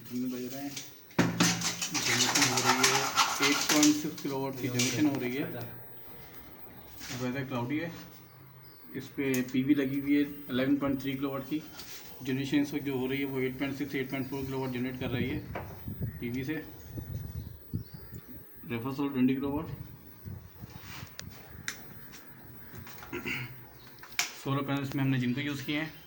3 बज रहे हैं। जनरेशन हो रही है 8.6 किलोवाट की जनरेशन हो रही है। वेदर क्लाउडी है। इस पे पीवी लगी हुई है 11.3 किलोवाट की। जनरेशन इस वक्त जो हो रही है वो 8.6 8.4 किलोवाट जनरेट कर रही है पीवी से। रेफोसोल 20 किलोवाट। सोलर पैनल्स में हमने जिनको यूज़ किए हैं।